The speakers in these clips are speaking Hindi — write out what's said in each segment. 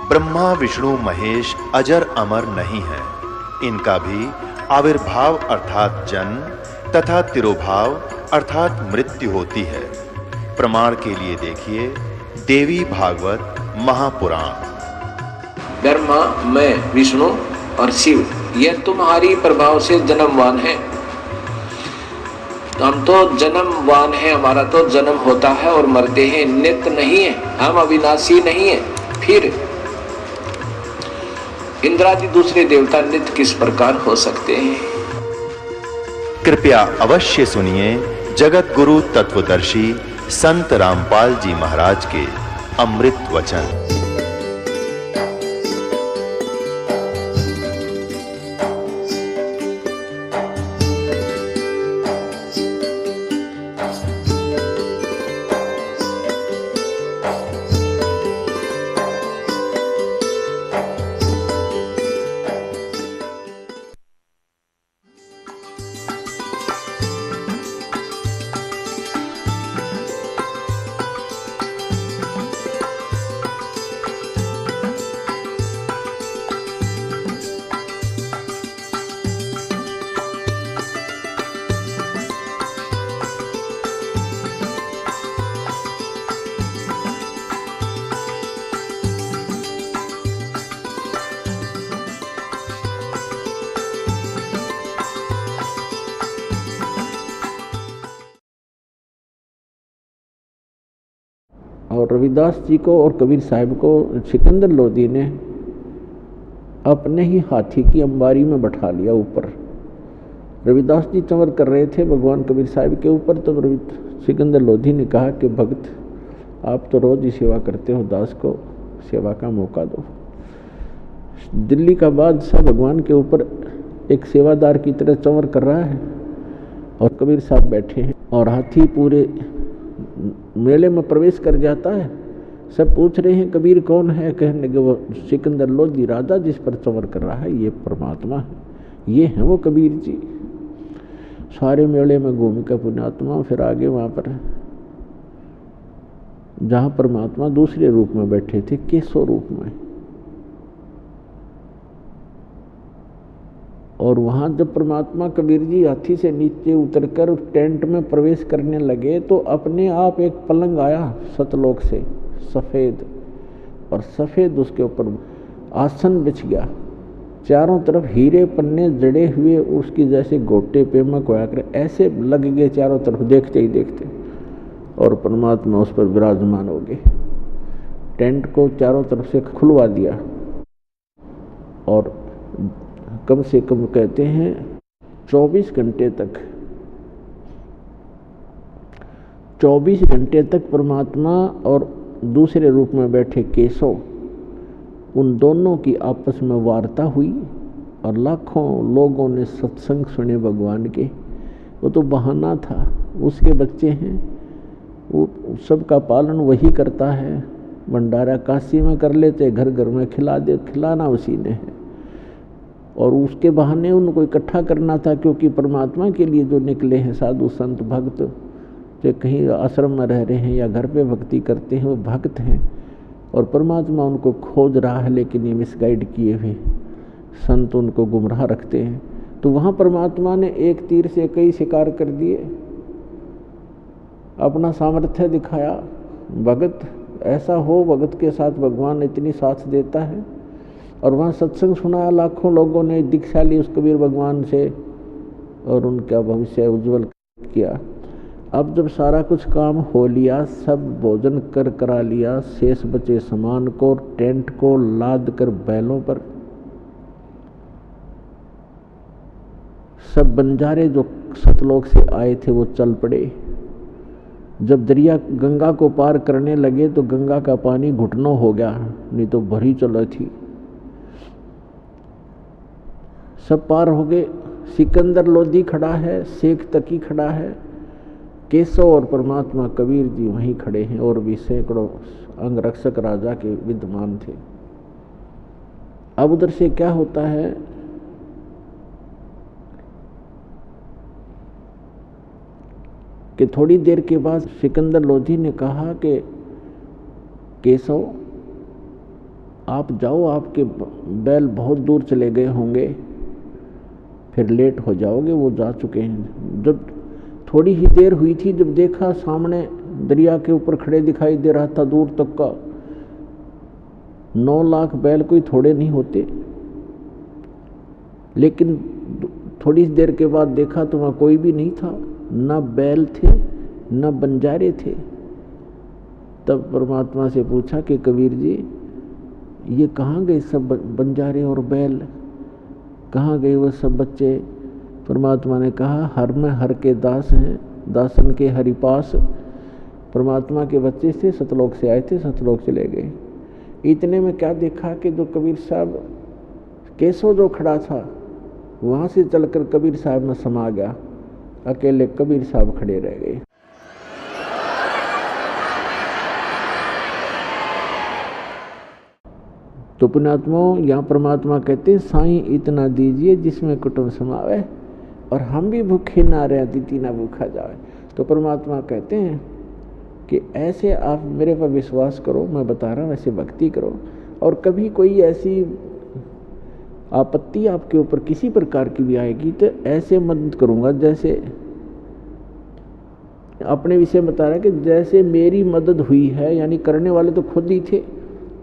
ब्रह्मा विष्णु महेश अजर अमर नहीं है। इनका भी आविर्भाव अर्थात जन्म तथा तिरोभाव अर्थात मृत्यु होती है। प्रमाण के लिए देखिए देवी भागवत महापुराण। ब्रह्मा, मैं, विष्णु और शिव ये तुम्हारी प्रभाव से जन्मवान है। हम तो जन्मवान है, हमारा तो जन्म होता है और मरते हैं, नित्य नहीं है, हम अविनाशी नहीं है। फिर इंद्रादि दूसरे देवता नित्य किस प्रकार हो सकते हैं? कृपया अवश्य सुनिए जगत गुरु तत्वदर्शी संत रामपाल जी महाराज के अमृत वचन। और रविदास जी को और कबीर साहब को सिकंदर लोधी ने अपने ही हाथी की अंबारी में बैठा लिया ऊपर। रविदास जी चंवर कर रहे थे भगवान कबीर साहब के ऊपर, तो सिकंदर लोधी ने कहा कि भक्त, आप तो रोज ही सेवा करते हो, दास को सेवा का मौका दो। दिल्ली का बादशाह भगवान के ऊपर एक सेवादार की तरह चंवर कर रहा है और कबीर साहब बैठे हैं और हाथी पूरे मेले में प्रवेश कर जाता है। सब पूछ रहे हैं कबीर कौन है? कहने लगे वो सिकंदर लोधी राजा जिस पर चंवर कर रहा है, ये परमात्मा है, ये है वो कबीर जी। सारे मेले में घूम का पुण्यात्मा फिर आगे वहाँ पर जहाँ परमात्मा दूसरे रूप में बैठे थे, केशव रूप में, और वहाँ जब परमात्मा कबीर जी हाथी से नीचे उतरकर टेंट में प्रवेश करने लगे तो अपने आप एक पलंग आया सतलोक से, सफ़ेद, और सफ़ेद उसके ऊपर आसन बिछ गया। चारों तरफ हीरे पन्ने जड़े हुए उसकी जैसे गोटे पे में कोया करे ऐसे लग गए चारों तरफ, देखते ही देखते, और परमात्मा उस पर विराजमान हो गए। टेंट को चारों तरफ से खुलवा दिया और कम से कम कहते हैं 24 घंटे तक परमात्मा और दूसरे रूप में बैठे केशव, उन दोनों की आपस में वार्ता हुई और लाखों लोगों ने सत्संग सुने भगवान के। वो तो बहाना था, उसके बच्चे हैं, वो सबका पालन वही करता है। भंडारा काशी में कर लेते, घर घर में खिलाना उसी ने है, और उसके बहाने उनको इकट्ठा करना था, क्योंकि परमात्मा के लिए जो निकले हैं साधु संत भक्त, जो कहीं आश्रम में रह रहे हैं या घर पे भक्ति करते हैं, वो भक्त हैं और परमात्मा उनको खोज रहा है, लेकिन ये मिसगाइड किए हुए संत उनको गुमराह रखते हैं। तो वहाँ परमात्मा ने एक तीर से कई शिकार कर दिए, अपना सामर्थ्य दिखाया। भगत ऐसा हो, भगत के साथ भगवान इतनी साथ देता है। और वहाँ सत्संग सुनाया, लाखों लोगों ने दीक्षा ली उस कबीर भगवान से और उनका भविष्य उज्जवल किया। अब जब सारा कुछ काम हो लिया, सब भोजन करा लिया, शेष बचे सामान को टेंट को लाद कर बैलों पर, सब बंजारे जो सतलोक से आए थे वो चल पड़े। जब दरिया गंगा को पार करने लगे तो गंगा का पानी घुटनों हो गया, नहीं तो भरी चल थी। सब पार हो गए। सिकंदर लोधी खड़ा है, शेख तकी खड़ा है, केशव और परमात्मा कबीर जी वहीं खड़े हैं, और भी सैकड़ों अंगरक्षक राजा के विद्यमान थे। अब उधर से क्या होता है कि थोड़ी देर के बाद सिकंदर लोधी ने कहा कि केशव, आप जाओ, आपके बैल बहुत दूर चले गए होंगे, फिर लेट हो जाओगे, वो जा चुके हैं। जब थोड़ी ही देर हुई थी, जब देखा सामने दरिया के ऊपर खड़े दिखाई दे रहा था दूर तक का 9 लाख बैल कोई थोड़े नहीं होते। लेकिन थोड़ी देर के बाद देखा तो वहाँ कोई भी नहीं था, ना बैल थे ना बंजारे थे। तब परमात्मा से पूछा कि कबीर जी, ये कहाँ गए सब बंजारे और बैल, कहाँ गए वो सब बच्चे? परमात्मा ने कहा, हर में हर के दास हैं, दासन के हरि पास। परमात्मा के बच्चे थे, सतलोक से आए थे, सतलोक चले गए। इतने में क्या देखा कि जो कबीर साहब केसो जो खड़ा था, वहाँ से चलकर कबीर साहब में समा गया, अकेले कबीर साहब खड़े रह गए। तो पुण्यात्माओं, यहाँ परमात्मा कहते हैं, साईं इतना दीजिए जिसमें कुटुंब समावे, और हम भी भूखे ना रहे, अतिथि ना भूखा जाए। तो परमात्मा कहते हैं कि ऐसे आप मेरे पर विश्वास करो, मैं बता रहा हूँ, ऐसे भक्ति करो। और कभी कोई ऐसी आपत्ति आपके ऊपर किसी प्रकार की भी आएगी तो ऐसे मदद करूँगा, जैसे अपने विषय बता रहा है कि जैसे मेरी मदद हुई है, यानी करने वाले तो खुद ही थे,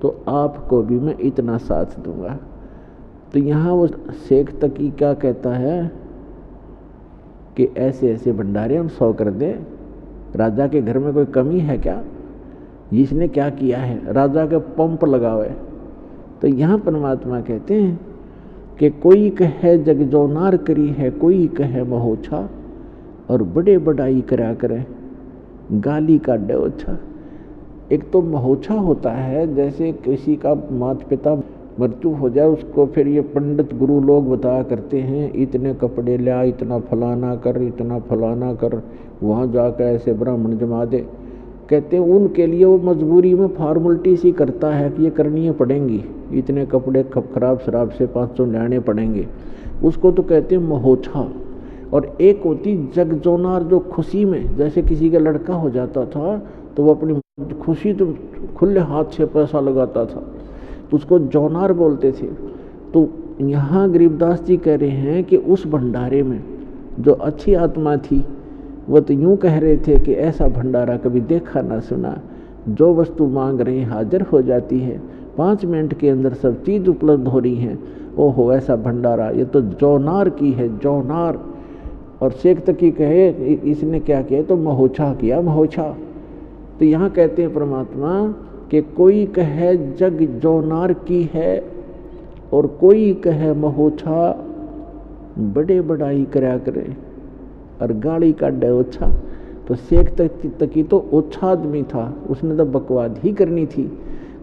तो आपको भी मैं इतना साथ दूंगा। तो यहाँ वो शेख तकी क्या कहता है कि ऐसे ऐसे भंडारे हम 100 कर दें। राजा के घर में कोई कमी है क्या? जिसने क्या किया है, राजा के पंप लगावे। तो यहाँ परमात्मा कहते हैं कि कोई कहे जग जोनार करी है, कोई कहे महोछा, और बड़े बड़ाई करा करे गाली का डोछा। एक तो महोछा होता है, जैसे किसी का माता पिता मृत्यु हो जाए, उसको फिर ये पंडित गुरु लोग बताया करते हैं, इतने कपड़े ला, इतना फलाना कर, इतना फलाना कर, वहाँ जाकर ऐसे ब्राह्मण जमा दे। कहते हैं उनके लिए वो मजबूरी में फॉर्मलिटी सी करता है कि ये करनी पड़ेंगी, इतने कपड़े खराब शराब से 500 लाने पड़ेंगे, उसको तो कहते हैं महोछा। और एक होती जगजोनार, जो खुशी में, जैसे किसी का लड़का हो जाता था तो वो अपनी खुशी तो खुले हाथ से पैसा लगाता था, तो उसको जौनार बोलते थे। तो यहाँ गरीबदास जी कह रहे हैं कि उस भंडारे में जो अच्छी आत्मा थी, वो तो यूँ कह रहे थे कि ऐसा भंडारा कभी देखा ना सुना, जो वस्तु मांग रहे हैं हाजिर हो जाती है, 5 मिनट के अंदर सब चीज़ उपलब्ध हो रही हैं। ओहो, ऐसा भंडारा, ये तो जौनार की है, जौनार। और शेख तकी कहे इसने क्या किया, तो महोछा किया, महोछा। तो यहाँ कहते हैं परमात्मा कि कोई कहे जग जौनार की है, और कोई कहे महोछा, बड़े बड़ाई करा करे और गाड़ी का डोछा। तो शेख तकी तो ओछा आदमी था, उसने तो बकवाद ही करनी थी।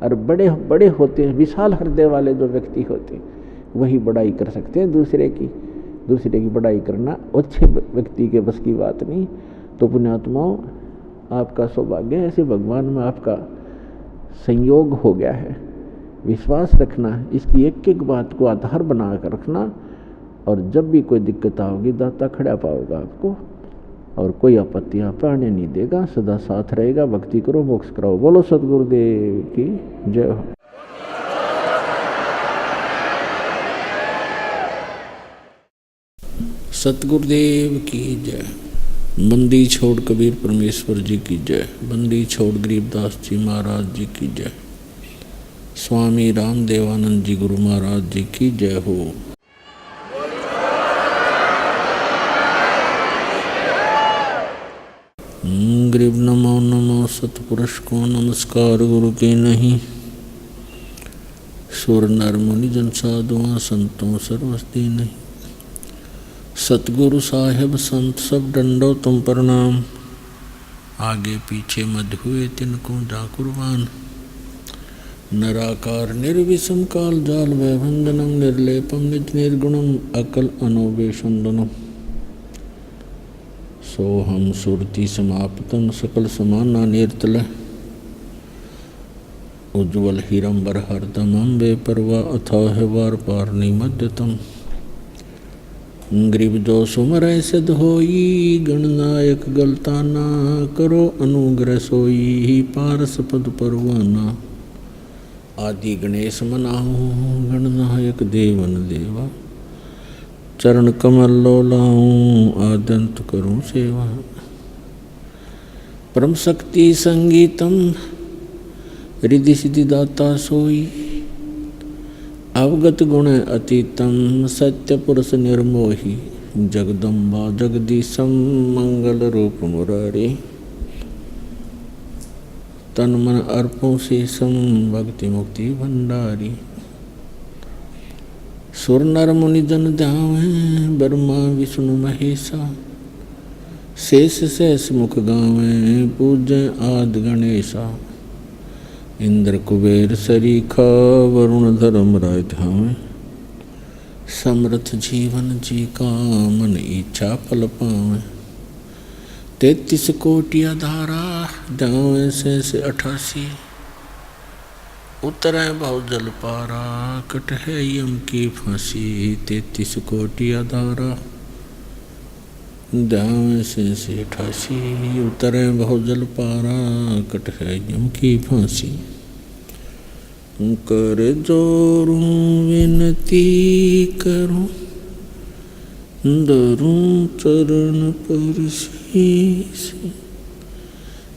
और बड़े बड़े होते हैं, विशाल हृदय वाले जो व्यक्ति होते हैं, वही बड़ाई कर सकते हैं दूसरे की। दूसरे की बड़ाई करना अच्छे व्यक्ति के बस की बात नहीं। तो पुण्यात्माओं, आपका सौभाग्य है, ऐसे भगवान में आपका संयोग हो गया है। विश्वास रखना, इसकी एक एक बात को आधार बना कर रखना, और जब भी कोई दिक्कत आओगी दाता खड़ा पाओगा आपको, और कोई आपत्ति आप आने नहीं देगा, सदा साथ रहेगा। भक्ति करो, मोक्ष कराओ। बोलो सतगुरुदेव की जय हो। सतगुरुदेव की जय। बंदी छोड़ कबीर परमेश्वर जी की जय। बंदी छोड़ गरीबदास जी महाराज जी की जय। स्वामी रामदेवानंद जी गुरु महाराज जी की जय हो। गरीब नमो नमो सतपुरुष को नमस्कार गुरु के नहीं। सुर नर मुनि जन साधुआ संतों सर्वस्ती नहीं। सतगुरु साहेब संत सब डंडो तुम प्रणाम। आगे पीछे मध्य हुए तिनको जा कुर्बान। नराकार निर्विषम काल जाल वैभंजनम निर्लेपम निज निर्गुणम अकल अनोवेशंदनम। सोहम सुरति समाप्तम सकल समाना निर्तल। उज्ज्वल हिरंबर हरदमं बेपरवा अथाह वार पार निमध्यतम। गरीब जो सुमरय सिद्ध होई गणनायक गलता ना करो अनुग्रह सोई पारस पद परवाना। आदि गणेश मनाऊँ गणनायक देवन देवा, चरण कमल लोलाऊँ आदंत करूँ सेवा। परम शक्ति संगीतम रिद्धि सिद्धि दाता सोई, अवगत गुण अतीतम सत्य पुरुष निर्मोही, जगदम्बा जगदीशम मंगल रूप मुरारी, तन मन अर्पों शेषम भक्ति मुक्ति भंडारी। सुर नर मुनि जन ध्यावे ब्रह्मा विष्णु महेशा, शेष शेष मुख गावे पूजय आदि गणेशा। इंद्र कुबेर सरीखा वरुण धर्म राय ध्यावे, समर्थ जीवन जी का मन इच्छा फल पावे। 33 कोटि धारा जावे से 88, उतरे बहु जल पारा कट है यम की फांसी। 33 कोटि धारा जावे से 88, उतरे बहु जल पारा कट है यम की फांसी। कर जोरूं विनती करूं धरूं चरण पर शीस,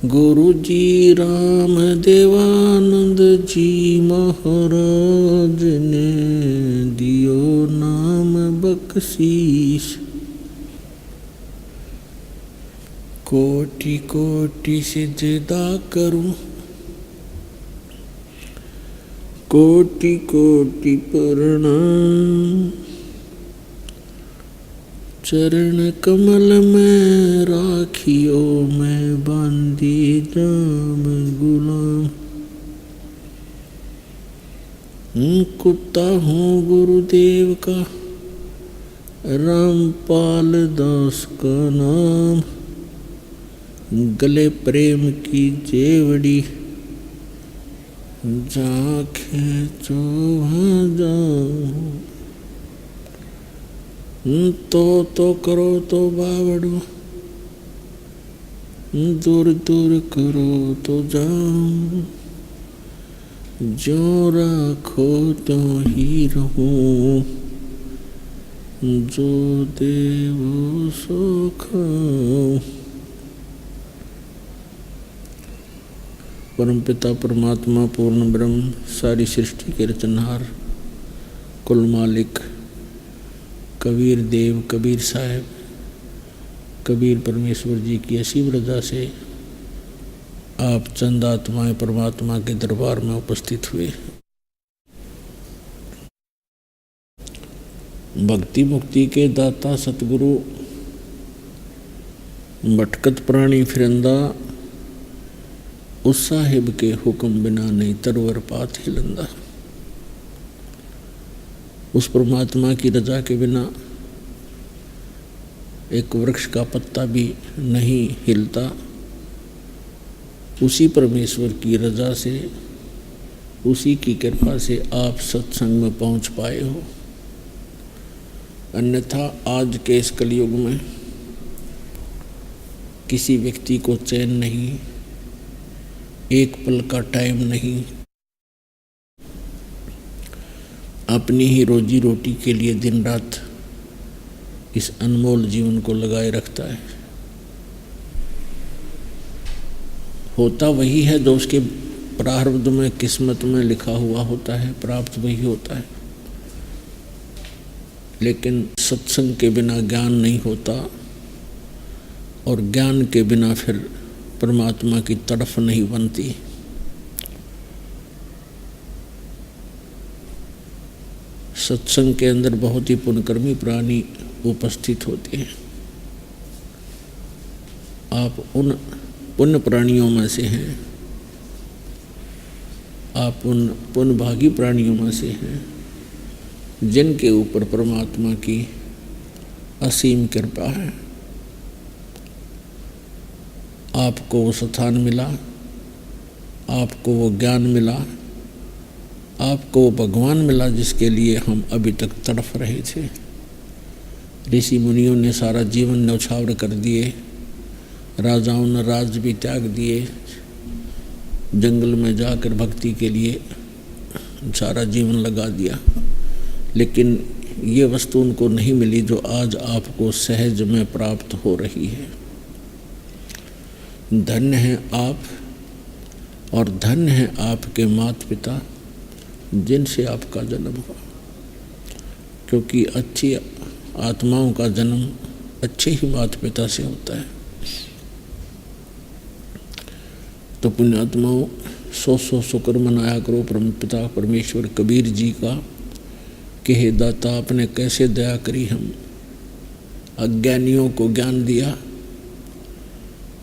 गुरु जी राम देवानंद जी महाराज ने दियो नाम बख्शीश। कोटि कोटि सिजदा करूं कोटि कोटि प्रणाम, चरण कमल में राखियो मैं बांधी जाम गुलाम। कुत्ता हूँ गुरुदेव का रामपाल दास का नाम, गले प्रेम की जेवड़ी जा खींचो वहाँ जाऊँ। तो करो तो बावड़ो, दूर दूर करो तो जाऊँ। जो राखो तो ही रहूँ, जो देवो सो खाऊँ। परमपिता परमात्मा पूर्ण ब्रह्म सारी सृष्टि के रचनहार कुल मालिक कबीर देव कबीर साहब कबीर परमेश्वर जी की असीम रजा से आप चंद आत्माएं परमात्मा के दरबार में उपस्थित हुए। भक्ति मुक्ति के दाता सतगुरु भटकत प्राणी फिरंदा, उस साहिब के हुक्म बिना नहीं तरवर पात हिलंदा। उस परमात्मा की रजा के बिना एक वृक्ष का पत्ता भी नहीं हिलता। उसी परमेश्वर की रजा से, उसी की कृपा से आप सत्संग में पहुंच पाए हो। अन्यथा आज के इस कलयुग में किसी व्यक्ति को चैन नहीं, एक पल का टाइम नहीं, अपनी ही रोजी रोटी के लिए दिन रात इस अनमोल जीवन को लगाए रखता है। होता वही है जो उसके प्रारब्ध में किस्मत में लिखा हुआ होता है, प्राप्त वही होता है। लेकिन सत्संग के बिना ज्ञान नहीं होता, और ज्ञान के बिना फिर परमात्मा की तड़फ नहीं बनती। सत्संग के अंदर बहुत ही पुण्यकर्मी प्राणी उपस्थित होते हैं। आप उन पुण्य प्राणियों में से हैं, आप उन पुण्यभागी प्राणियों में से हैं जिनके ऊपर परमात्मा की असीम कृपा है। आपको वो स्थान मिला, आपको वो ज्ञान मिला, आपको वो भगवान मिला जिसके लिए हम अभी तक तड़फ रहे थे। ऋषि मुनियों ने सारा जीवन न्यौछावर कर दिए, राजाओं ने राज भी त्याग दिए, जंगल में जाकर भक्ति के लिए सारा जीवन लगा दिया, लेकिन ये वस्तु उनको नहीं मिली जो आज आपको सहज में प्राप्त हो रही है। धन्य हैं आप और धन्य हैं आपके माता पिता जिनसे आपका जन्म हुआ, क्योंकि अच्छी आत्माओं का जन्म अच्छे ही माता पिता से होता है। तो पुण्यात्माओं, सौ शुक्र मनाया करो परम पिता परमेश्वर कबीर जी का कि हे दाता आपने कैसे दया करी, हम अज्ञानियों को ज्ञान दिया,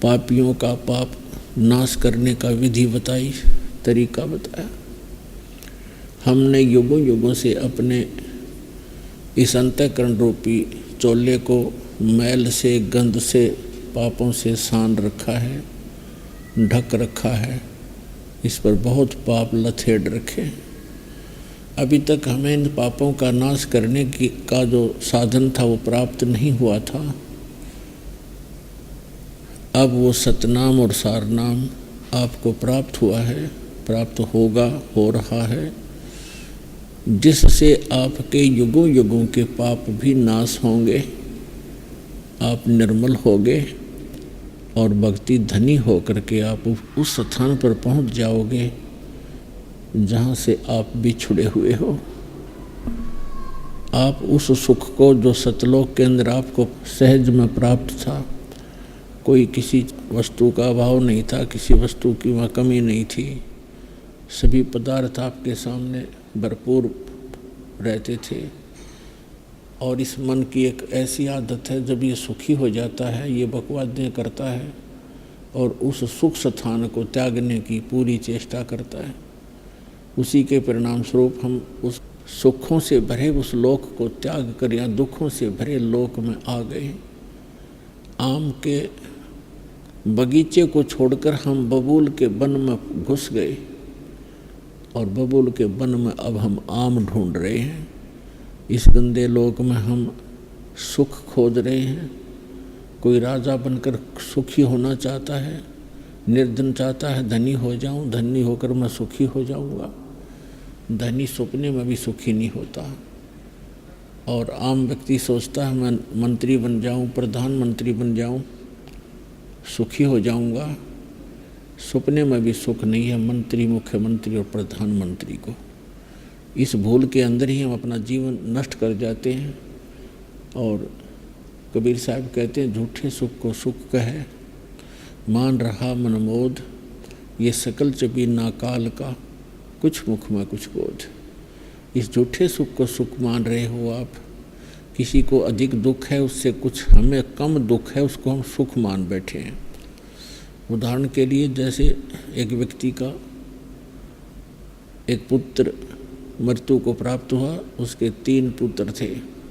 पापियों का पाप नाश करने का विधि बताई, तरीका बताया। हमने युगों युगों से अपने इस अंतःकरण रूपी चोले को मैल से, गंध से, पापों से सान रखा है, ढक रखा है, इस पर बहुत पाप लथेड़ रखे। अभी तक हमें इन पापों का नाश करने का जो साधन था वो प्राप्त नहीं हुआ था। अब वो सतनाम और सारनाम आपको प्राप्त हुआ है, प्राप्त होगा, हो रहा है, जिससे आपके युगों युगों के पाप भी नाश होंगे, आप निर्मल होगे और भक्ति धनी होकर के आप उस स्थान पर पहुंच जाओगे जहां से आप बिछुड़े हुए हो। आप उस सुख को जो सतलोक के अंदर आपको सहज में प्राप्त था, कोई किसी वस्तु का अभाव नहीं था, किसी वस्तु की वहाँ कमी नहीं थी, सभी पदार्थ आपके सामने भरपूर रहते थे। और इस मन की एक ऐसी आदत है, जब ये सुखी हो जाता है, ये बकवादें करता है और उस सुख स्थान को त्यागने की पूरी चेष्टा करता है। उसी के परिणाम स्वरूप हम उस सुखों से भरे उस लोक को त्याग कर या दुखों से भरे लोक में आ गए। आम के बगीचे को छोड़कर हम बबूल के वन में घुस गए और बबूल के वन में अब हम आम ढूंढ रहे हैं। इस गंदे लोक में हम सुख खोज रहे हैं। कोई राजा बनकर सुखी होना चाहता है, निर्धन चाहता है धनी हो जाऊं, धनी होकर मैं सुखी हो जाऊंगा। धनी सपने में भी सुखी नहीं होता। और आम व्यक्ति सोचता है मैं मंत्री बन जाऊं, प्रधानमंत्री बन जाऊं, सुखी हो जाऊंगा। सपने में भी सुख नहीं है मंत्री, मुख्यमंत्री और प्रधानमंत्री को। इस भूल के अंदर ही हम अपना जीवन नष्ट कर जाते हैं। और कबीर साहब कहते हैं, झूठे सुख को सुख कहे, मान रहा मनमोद, ये सकल चबी नाकाल का, कुछ मुख में कुछ बोध। इस झूठे सुख को सुख मान रहे हो आप। किसी को अधिक दुख है, उससे कुछ हमें कम दुख है, उसको हम सुख मान बैठे हैं। उदाहरण के लिए, जैसे एक व्यक्ति का एक पुत्र मृत्यु को प्राप्त हुआ, उसके 3 पुत्र थे,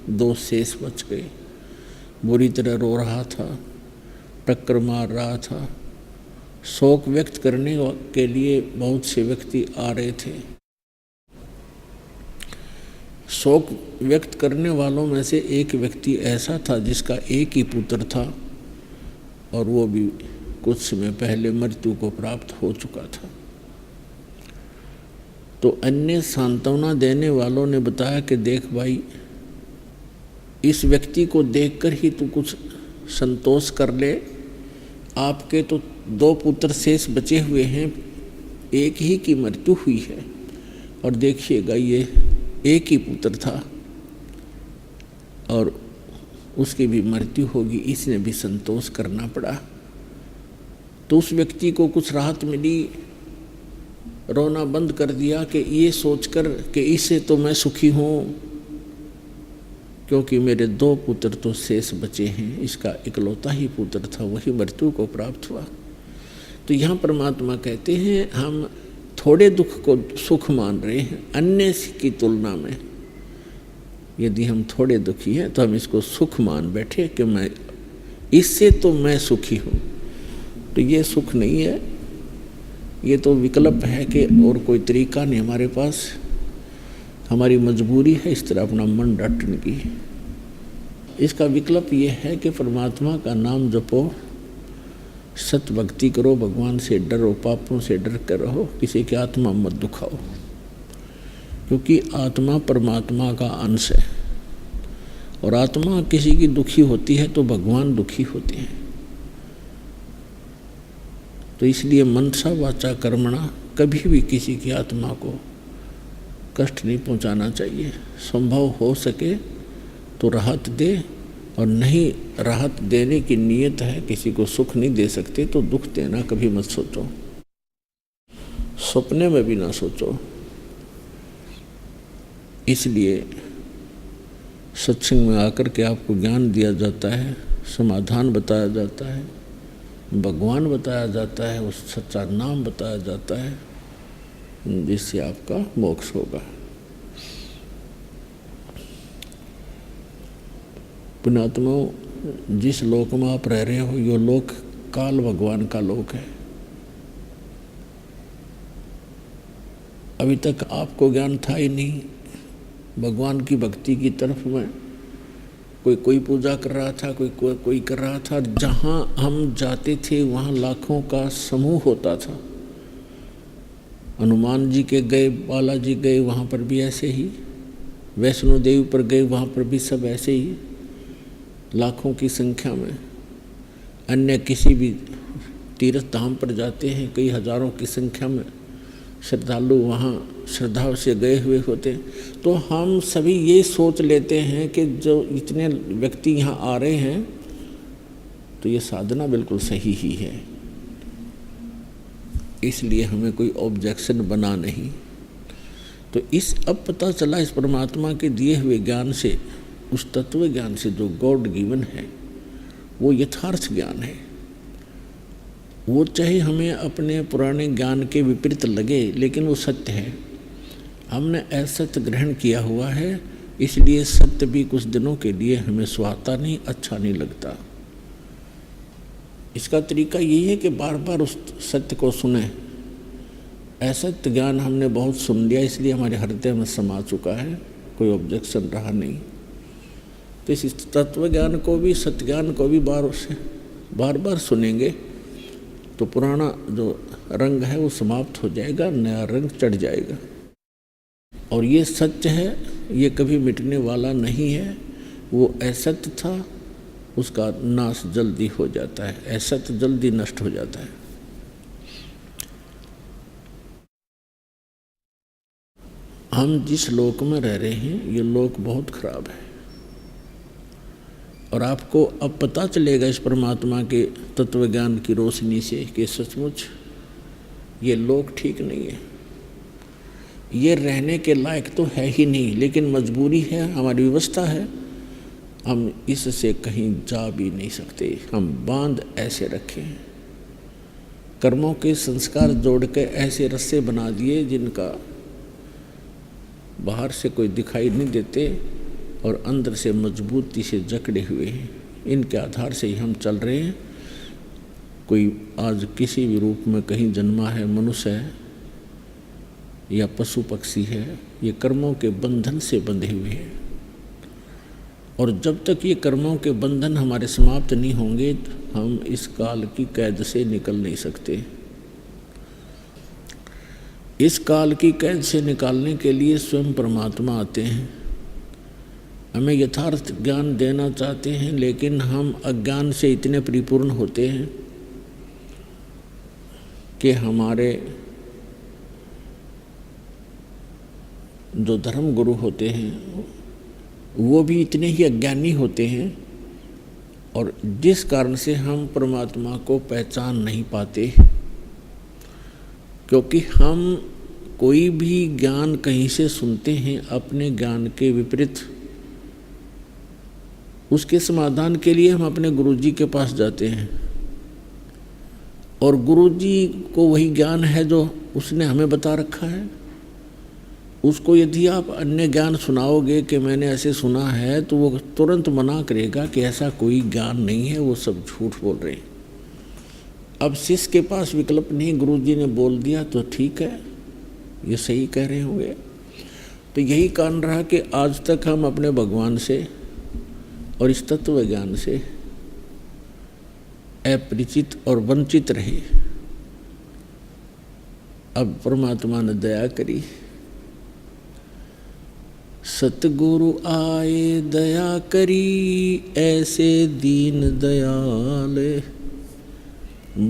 2 शेष बच गए। बुरी तरह रो रहा था, टक्कर मार रहा था। शोक व्यक्त करने के लिए बहुत से व्यक्ति आ रहे थे। शोक व्यक्त करने वालों में से एक व्यक्ति ऐसा था जिसका एक ही पुत्र था और वो भी कुछ समय पहले मृत्यु को प्राप्त हो चुका था। तो अन्य सांत्वना देने वालों ने बताया कि देख भाई, इस व्यक्ति को देखकर ही तू कुछ संतोष कर ले। आपके तो 2 पुत्र शेष बचे हुए हैं, एक ही की मृत्यु हुई है और देखिएगा ये एक ही पुत्र था और उसकी भी मृत्यु होगी, इसने भी संतोष करना पड़ा। तो उस व्यक्ति को कुछ राहत मिली, रोना बंद कर दिया कि ये सोचकर कि इससे तो मैं सुखी हूँ, क्योंकि मेरे 2 पुत्र तो शेष बचे हैं, इसका इकलौता ही पुत्र था, वही मृत्यु को प्राप्त हुआ। तो यहाँ परमात्मा कहते हैं, हम थोड़े दुख को सुख मान रहे हैं अन्य की तुलना में। यदि हम थोड़े दुखी हैं तो हम इसको सुख मान बैठे कि मैं इससे तो मैं सुखी हूँ। तो ये सुख नहीं है, ये तो विकल्प है कि और कोई तरीका नहीं हमारे पास। हमारी मजबूरी है इस तरह अपना मन रटने की। इसका विकल्प ये है कि परमात्मा का नाम जपो, सत भक्ति करो, भगवान से डरो, पापों से डर कर रहो, किसी की आत्मा मत दुखाओ। क्योंकि आत्मा परमात्मा का अंश है और आत्मा किसी की दुखी होती है तो भगवान दुखी होते हैं। तो इसलिए मनसा वाचा कर्मणा कभी भी किसी की आत्मा को कष्ट नहीं पहुंचाना चाहिए। संभव हो सके तो राहत दे, और नहीं राहत देने की नीयत है, किसी को सुख नहीं दे सकते तो दुख देना कभी मत सोचो, सपने में भी ना सोचो। इसलिए सत्संग में आकर के आपको ज्ञान दिया जाता है, समाधान बताया जाता है, भगवान बताया जाता है, उस सच्चा नाम बताया जाता है, जिससे आपका मोक्ष होगा। पुण्यात्माओं, जिस लोक में आप रह रहे हो यो लोक काल भगवान का लोक है। अभी तक आपको ज्ञान था ही नहीं भगवान की भक्ति की तरफ में। कोई पूजा कर रहा था, कोई कर रहा था। जहाँ हम जाते थे वहाँ लाखों का समूह होता था। हनुमान जी के गए, बालाजी गए, वहाँ पर भी ऐसे ही। वैष्णो देवी पर गए, वहाँ पर भी सब ऐसे ही लाखों की संख्या में। अन्य किसी भी तीर्थ धाम पर जाते हैं, कई हजारों की संख्या में श्रद्धालु वहाँ श्रद्धा से गए हुए होते हैं। तो हम सभी ये सोच लेते हैं कि जो इतने व्यक्ति यहाँ आ रहे हैं तो ये साधना बिल्कुल सही ही है, इसलिए हमें कोई ऑब्जेक्शन बना नहीं। तो अब पता चला इस परमात्मा के दिए हुए ज्ञान से, उस तत्व ज्ञान से जो गॉड गिवन है, वो यथार्थ ज्ञान है। वो चाहे हमें अपने पुराने ज्ञान के विपरीत लगे, लेकिन वो सत्य है। हमने असत्य ग्रहण किया हुआ है, इसलिए सत्य भी कुछ दिनों के लिए हमें सुहाता नहीं, अच्छा नहीं लगता। इसका तरीका यही है कि बार बार उस सत्य को सुने। असत्य ज्ञान हमने बहुत सुन लिया, इसलिए हमारे हृदय में समा चुका है, कोई ऑब्जेक्शन रहा नहीं। तो इस तत्व ज्ञान को भी, सत्य ज्ञान को भी बार बार सुनेंगे तो पुराना जो रंग है वो समाप्त हो जाएगा, नया रंग चढ़ जाएगा। और ये सत्य है, ये कभी मिटने वाला नहीं है। वो असत्य था, उसका नाश जल्दी हो जाता है, असत्य जल्दी नष्ट हो जाता है। हम जिस लोक में रह रहे हैं ये लोक बहुत खराब है, और आपको अब पता चलेगा इस परमात्मा के तत्व ज्ञान की रोशनी से कि सचमुच ये लोक ठीक नहीं है। ये रहने के लायक तो है ही नहीं, लेकिन मजबूरी है, हमारी व्यवस्था है, हम इससे कहीं जा भी नहीं सकते। हम बांध ऐसे रखे हैं, कर्मों के संस्कार जोड़ के ऐसे रस्से बना दिए जिनका बाहर से कोई दिखाई नहीं देते और अंदर से मजबूती से जकड़े हुए हैं। इनके आधार से ही हम चल रहे हैं। कोई आज किसी भी रूप में कहीं जन्मा है, मनुष्य है या पशु पक्षी है, ये कर्मों के बंधन से बंधे हुए हैं। और जब तक ये कर्मों के बंधन हमारे समाप्त नहीं होंगे हम इस काल की कैद से निकल नहीं सकते। इस काल की कैद से निकालने के लिए स्वयं परमात्मा आते हैं, हमें यथार्थ ज्ञान देना चाहते हैं, लेकिन हम अज्ञान से इतने परिपूर्ण होते हैं कि हमारे जो धर्म गुरु होते हैं वो भी इतने ही अज्ञानी होते हैं, और जिस कारण से हम परमात्मा को पहचान नहीं पाते, क्योंकि हम कोई भी ज्ञान कहीं से सुनते हैं अपने ज्ञान के विपरीत, उसके समाधान के लिए हम अपने गुरुजी के पास जाते हैं, और गुरुजी को वही ज्ञान है जो उसने हमें बता रखा है। उसको यदि आप अन्य ज्ञान सुनाओगे कि मैंने ऐसे सुना है, तो वो तुरंत मना करेगा कि ऐसा कोई ज्ञान नहीं है, वो सब झूठ बोल रहे हैं। अब शिष्य के पास विकल्प नहीं, गुरुजी ने बोल दिया तो ठीक है, ये सही कह रहे होंगे। तो यही कारण रहा कि आज तक हम अपने भगवान से और इस तत्व ज्ञान से अपरिचित और वंचित रहे। अब परमात्मा ने दया करी सतगुरु आए दया करी, ऐसे दीन दयाल,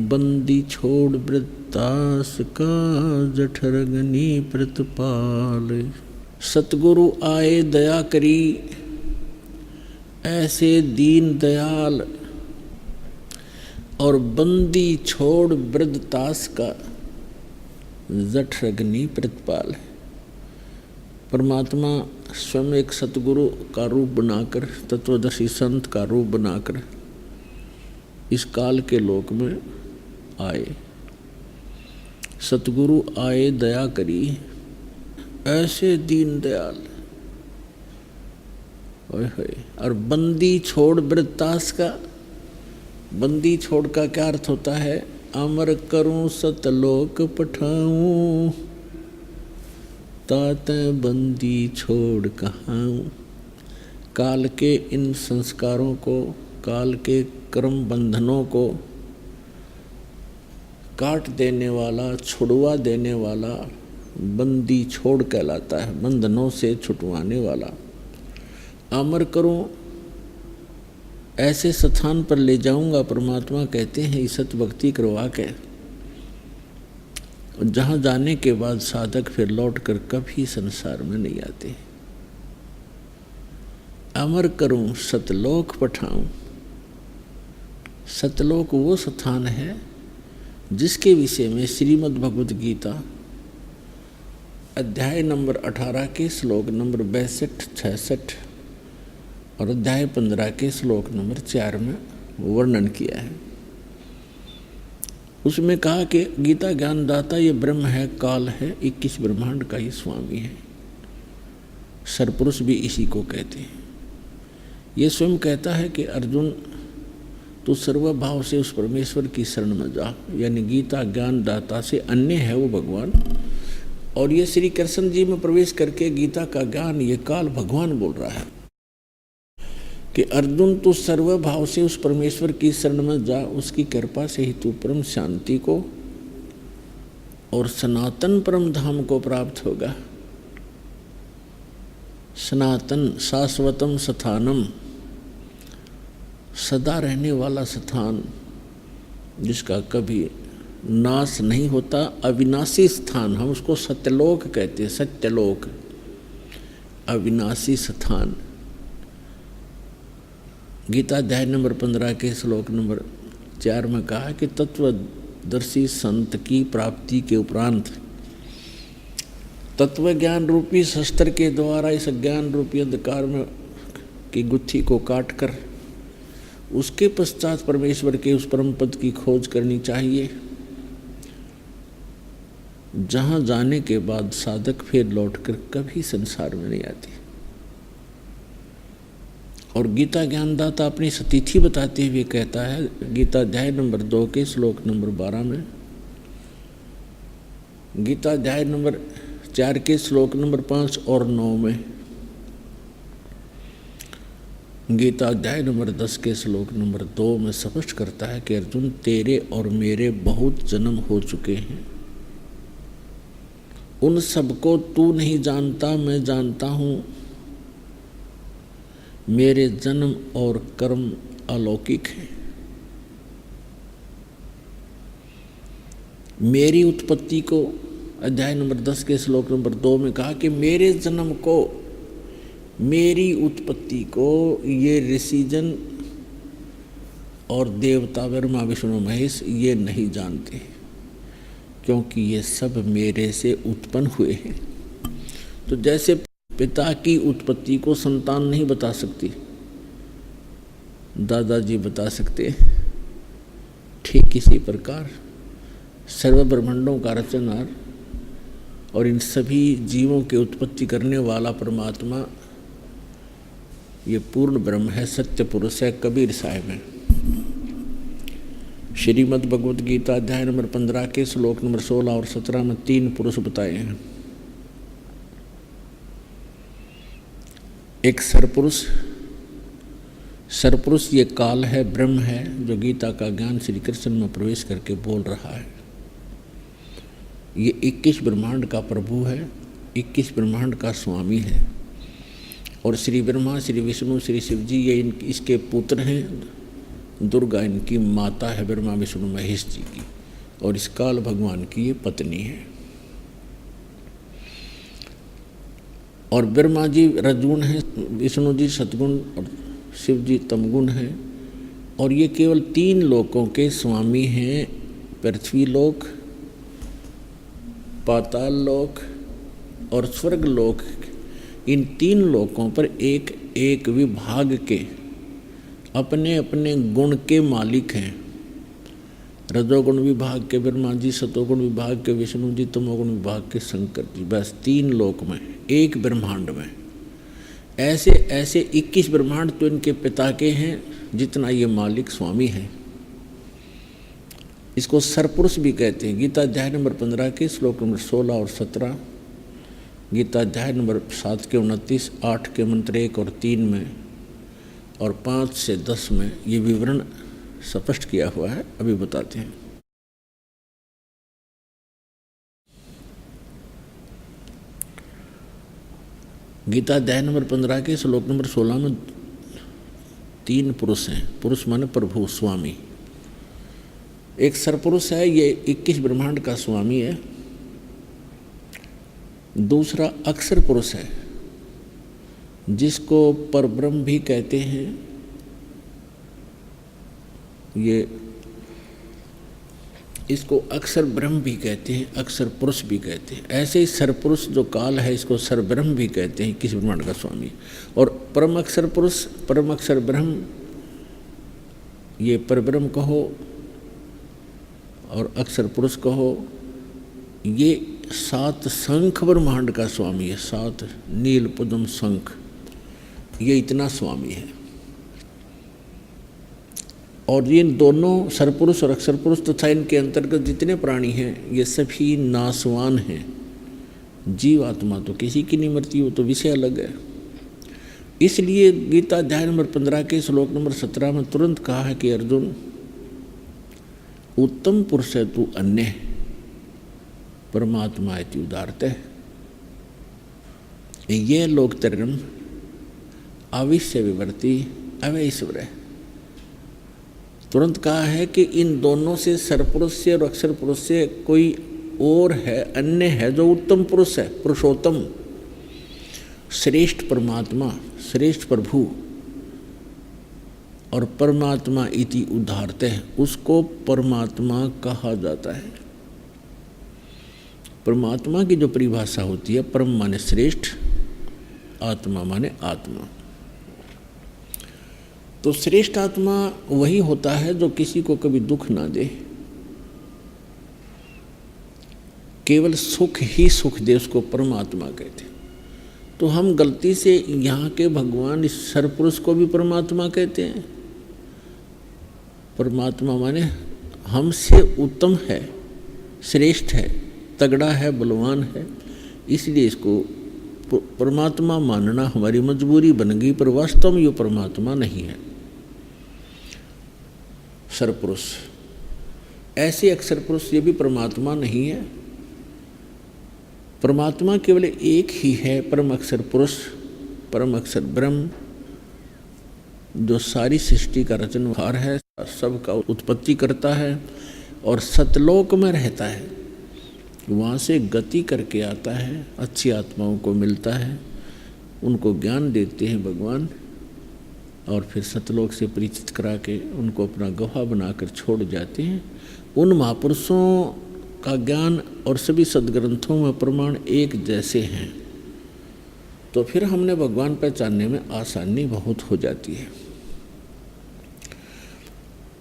बंदी छोड़ वृत्तास का, जठरगनी प्रतिपाल। सतगुरु आए दया करी, ऐसे दीन दयाल, और बंदी छोड़ वृद्धतास का, जठरगनी प्रतिपाल। परमात्मा स्वयं एक सतगुरु का रूप बनाकर, तत्वदर्शी संत का रूप बनाकर इस काल के लोक में आए। सतगुरु आए दया करी, ऐसे दीन दयाल, और बंदी छोड़ वृत्तास का। बंदी छोड़ का क्या अर्थ होता है? अमर करूं सतलोक पठाऊं, ताते बंदी छोड़ कहाऊं। काल के इन संस्कारों को, काल के कर्म बंधनों को काट देने वाला, छुड़वा देने वाला बंदी छोड़ कहलाता है, बंधनों से छुटवाने वाला। अमर करूं, ऐसे स्थान पर ले जाऊंगा, परमात्मा कहते हैं सत भक्ति करवा के, जहाँ जाने के बाद साधक फिर लौट कर कभी संसार में नहीं आते। अमर करूं सतलोक पठाऊं। सतलोक वो स्थान है जिसके विषय में श्रीमद् भगवद गीता अध्याय नंबर 18 के श्लोक नंबर 62-66 और अध्याय 15 के श्लोक नंबर 4 में वर्णन किया है। उसमें कहा कि गीता ज्ञानदाता ये ब्रह्म है, काल है, 21 ब्रह्मांड का ही स्वामी है। सरपुरुष भी इसी को कहते हैं। ये स्वयं कहता है कि अर्जुन तू सर्वभाव से उस परमेश्वर की शरण में जा, यानी गीता ज्ञानदाता से अन्य है वो भगवान। और ये श्री कृष्ण जी में प्रवेश करके गीता का ज्ञान ये काल भगवान बोल रहा है कि अर्जुन तू सर्वभाव से उस परमेश्वर की शरण में जा, उसकी कृपा से ही तू परम शांति को और सनातन परम धाम को प्राप्त होगा। सनातन शाश्वतम स्थानम, सदा रहने वाला स्थान जिसका कभी नाश नहीं होता, अविनाशी स्थान, हम उसको सत्यलोक कहते हैं। सत्यलोक, अविनाशी स्थान। गीता अध्याय नंबर 15 के श्लोक नंबर 4 में कहा कि तत्वदर्शी संत की प्राप्ति के उपरांत तत्व ज्ञान रूपी शस्त्र के द्वारा इस ज्ञान रूपी अंधकार में की गुत्थी को काटकर उसके पश्चात परमेश्वर के उस परम पद की खोज करनी चाहिए, जहाँ जाने के बाद साधक फिर लौटकर कभी संसार में नहीं आते। और गीता ज्ञानदाता अपनी सतिथि बताते हुए कहता है गीता अध्याय नंबर 2 के श्लोक नंबर 12 में, गीता अध्याय नंबर 4 के श्लोक नंबर 5 और 9 में, गीता अध्याय नंबर 10 के श्लोक नंबर 2 में स्पष्ट करता है कि अर्जुन तेरे और मेरे बहुत जन्म हो चुके हैं, उन सबको तू नहीं जानता, मैं जानता हूँ। मेरे जन्म और कर्म अलौकिक हैं। मेरी उत्पत्ति को अध्याय नंबर 10 के श्लोक नंबर 2 में कहा कि मेरे जन्म को, मेरी उत्पत्ति को ये ऋषिजन और देवता ब्रह्मा विष्णु महेश ये नहीं जानते, क्योंकि ये सब मेरे से उत्पन्न हुए हैं। तो जैसे पिता की उत्पत्ति को संतान नहीं बता सकती, दादाजी बता सकते, ठीक इसी प्रकार सर्व ब्रह्मांडों का रचनहार और इन सभी जीवों की उत्पत्ति करने वाला परमात्मा ये पूर्ण ब्रह्म है, सत्य पुरुष है, कबीर साहिब है। श्रीमद् भगवद गीता अध्याय नंबर 15 के श्लोक नंबर 16 और 17 में 3 पुरुष बताए हैं। एक सरपुरुष, सरपुरुष ये काल है, ब्रह्म है, जो गीता का ज्ञान श्री कृष्ण में प्रवेश करके बोल रहा है। ये 21 ब्रह्मांड का प्रभु है, 21 ब्रह्मांड का स्वामी है। और श्री ब्रह्मा, श्री विष्णु, श्री शिव जी ये इसके पुत्र हैं। दुर्गा इनकी माता है, ब्रह्मा विष्णु महेश जी की, और इस काल भगवान की ये पत्नी है। और ब्रह्मा जी रजगुण हैं, विष्णु जी सतगुण और शिव जी तमगुण हैं। और ये केवल 3 लोकों के स्वामी हैं, पृथ्वी लोक, पाताल लोक और स्वर्ग लोक। इन 3 लोकों पर एक एक विभाग के अपने अपने गुण के मालिक हैं। रजोगुण विभाग के ब्रह्मा जी, सतोगुण विभाग के विष्णु जी, तमोगुण विभाग के शंकर जी। बस 3 लोक में, एक ब्रह्मांड में। ऐसे ऐसे 21 ब्रह्मांड तो इनके पिता के हैं, जितना ये मालिक स्वामी है। इसको सरपुरुष भी कहते हैं। गीता अध्याय नंबर 15 के श्लोक नंबर 16 और 17, गीता अध्याय नंबर 7 के 29, 8 के मंत्र 1 और 3 में और 5 से 10 में ये विवरण स्पष्ट किया हुआ है। अभी बताते हैं। गीता अध्याय नंबर 15 के श्लोक नंबर 16 में 3 पुरुष हैं। पुरुष माने प्रभु, स्वामी। एक सरपुरुष है, ये 21 ब्रह्मांड का स्वामी है। दूसरा अक्षर पुरुष है, जिसको परब्रह्म भी कहते हैं। ये इसको अक्षर ब्रह्म भी कहते हैं, अक्षर पुरुष भी कहते हैं। ऐसे ही सरपुरुष जो काल है, इसको सरब्रह्म भी कहते हैं, किस ब्रह्मांड का स्वामी। और परम अक्षर पुरुष, परम अक्षर ब्रह्म, ये परब्रह्म कहो और अक्षर पुरुष कहो, ये 7 शंख ब्रह्मांड का स्वामी है। 7 नील पद्म शंख, ये इतना स्वामी है। और ये दोनों सरपुरुष और अक्षर पुरुष तथा इनके अंतर्गत जितने प्राणी हैं, ये सभी नासवान हैं। जीव आत्मा तो किसी की नहीं मरती, वो तो विषय अलग है। इसलिए गीता अध्याय नंबर 15 के श्लोक नंबर 17 में तुरंत कहा है कि अर्जुन, उत्तम पुरुष है तू अन्य, परमात्मा इति उदारते। ये लोकतरम अविश्य विवर्ती अवैश्वर है। तुरंत कहा है कि इन दोनों से, सरपुरुष से और अक्षर पुरुष से, कोई और है, अन्य है, जो उत्तम पुरुष है, पुरुषोत्तम, श्रेष्ठ परमात्मा, श्रेष्ठ प्रभु। और परमात्मा इति उदारते हैं, उसको परमात्मा कहा जाता है। परमात्मा की जो परिभाषा होती है, परम माने श्रेष्ठ, आत्मा माने आत्मा। तो श्रेष्ठ आत्मा वही होता है जो किसी को कभी दुख ना दे, केवल सुख ही सुख दे, उसको परमात्मा कहते हैं। तो हम गलती से यहाँ के भगवान इस सरपुरुष को भी परमात्मा कहते हैं। परमात्मा माने हमसे उत्तम है, श्रेष्ठ है, तगड़ा है, बलवान है, इसलिए इसको परमात्मा मानना हमारी मजबूरी बन गई। पर वास्तव में ये परमात्मा नहीं है, सरपुरुष। ऐसे अक्षर पुरुष ये भी परमात्मा नहीं है। परमात्मा केवल एक ही है, परम अक्षर पुरुष, परम अक्षर ब्रह्म, जो सारी सृष्टि का रचनहार है, सबका उत्पत्ति करता है और सतलोक में रहता है। वहाँ से गति करके आता है, अच्छी आत्माओं को मिलता है, उनको ज्ञान देते हैं भगवान, और फिर सतलोक से परिचित करा के उनको अपना गवाह बनाकर छोड़ जाते हैं। उन महापुरुषों का ज्ञान और सभी सदग्रंथों में प्रमाण एक जैसे हैं, तो फिर हमने भगवान पहचानने में आसानी बहुत हो जाती है।